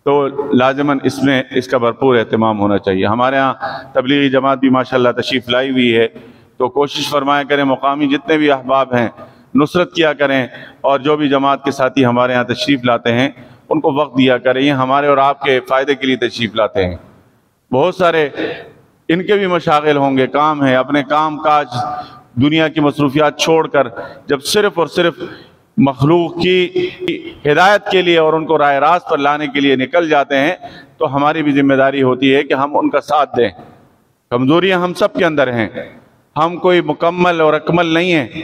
تو لازماً اس میں اس کا بھرپور اہتمام ہونا چاہیے۔ ہمارے ہاں تبلیغی جماعت بھی ماشاءاللہ تشریف لائی ہوئی ہے، تو کوشش فرمایا کریں مقامی جتنے بھی احباب ہیں نصرت کیا کریں، اور جو بھی جماعت کے ساتھی ہمارے ہاں تشریف لاتے ہیں ان کو وقت دیا کریں۔ یہ ہمارے اور آپ کے فائدے کے لیے تشریف لاتے ہیں۔ بہت سارے ان کے بھی مشاغل ہوں گے، کام ہیں، اپنے کام کاج دنیا کی مصروفیات چھوڑ کر جب صرف اور صرف مخلوق کی ہدایت کے لیے اور ان کو راہ راست پر لانے کے لیے نکل جاتے ہیں، تو ہماری بھی ذمہ داری ہوتی ہے کہ ہم ان کا ساتھ دیں۔ کمزوریاں ہم سب کے اندر ہیں، ہم کوئی مکمل اور اکمل نہیں ہیں۔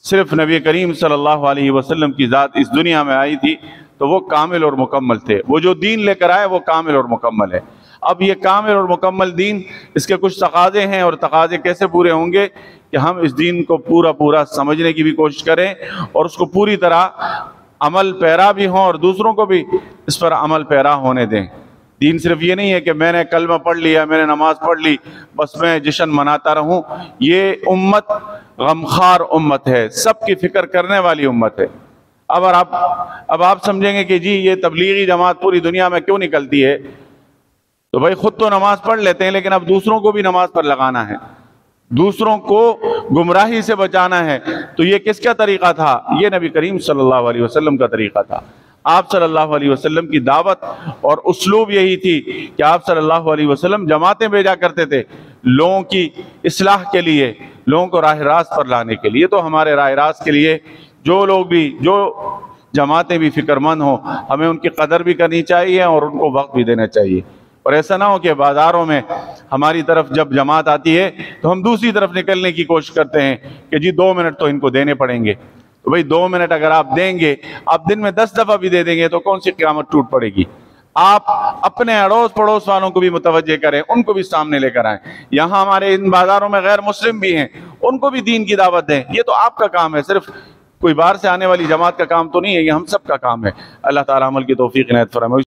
صرف نبی کریم صلی اللہ علیہ وسلم کی ذات اس دنیا میں آئی تھی تو وہ کامل اور مکمل تھے، وہ جو دین لے کر آئے وہ کامل اور مکمل ہے۔ اب یہ کامل اور مکمل دین، اس کے کچھ تقاضے ہیں، اور تقاضے کیسے پورے ہوں گے کہ ہم اس دین کو پورا سمجھنے کی بھی کوشش کریں اور اس کو پوری طرح عمل پیرا بھی ہوں اور دوسروں کو بھی اس پر عمل پیرا ہونے دیں۔ دین صرف یہ نہیں ہے کہ میں نے کلمہ پڑھ لیا، میں نے نماز پڑھ لی، بس میں جشن مناتا رہوں۔ یہ امت غمخوار امت ہے، سب کی فکر کرنے والی امت ہے۔ اب آپ سمجھیں گے کہ جی یہ تبلیغی جماعت پوری دنیا میں کیوں نکلتی ہے، تو بھائی خود تو نماز پڑھ لیتے ہیں لیکن اب دوسروں کو بھی نماز پر لگانا ہے، دوسروں کو گمراہی سے بچانا ہے۔ تو یہ کس کا طریقہ تھا؟ یہ نبی کریم صلی اللہ علیہ وسلم کا طریقہ تھا۔ آپ صلی اللہ علیہ وسلم کی دعوت اور اسلوب یہی تھی کہ آپ صلی اللہ علیہ وسلم جماعتیں بھیجا کرتے تھے لوگوں کی اصلاح کے لیے، لوگوں کو راہ راست پر لانے کے لیے۔ تو ہمارے راہ راست کے لیے جو لوگ بھی، جو جماعتیں بھی فکر مند ہوں، ہمیں ان کی قدر بھی کرنی چاہیے اور ان کو وقت بھی دینا چاہیے۔ اور ایسا نہ ہو کہ بازاروں میں ہماری طرف جب جماعت آتی ہے تو ہم دوسری طرف نکلنے کی کوشش کرتے ہیں کہ جی 2 منٹ تو ان کو دینے پڑیں گے۔ تو بھئی 2 منٹ اگر آپ دیں گے، آپ دن میں 10 دفعہ بھی دے دیں گے تو کون سی قیامت ٹوٹ پڑے گی؟ آپ اپنے اڑوس پڑوس والوں کو بھی متوجہ کریں، ان کو بھی سامنے لے کر آئیں۔ یہاں ہمارے ان بازاروں میں غیر مسلم بھی ہیں، ان کو بھی دین کی دعوت دیں۔ یہ تو آپ کا کام ہے، صرف کوئی باہر سے آنے والی جماعت کا کام تو نہیں ہے، یہ ہم سب کا کام ہے۔ اللہ تعالیٰ عمل کی توفیق عنایت فرمائے۔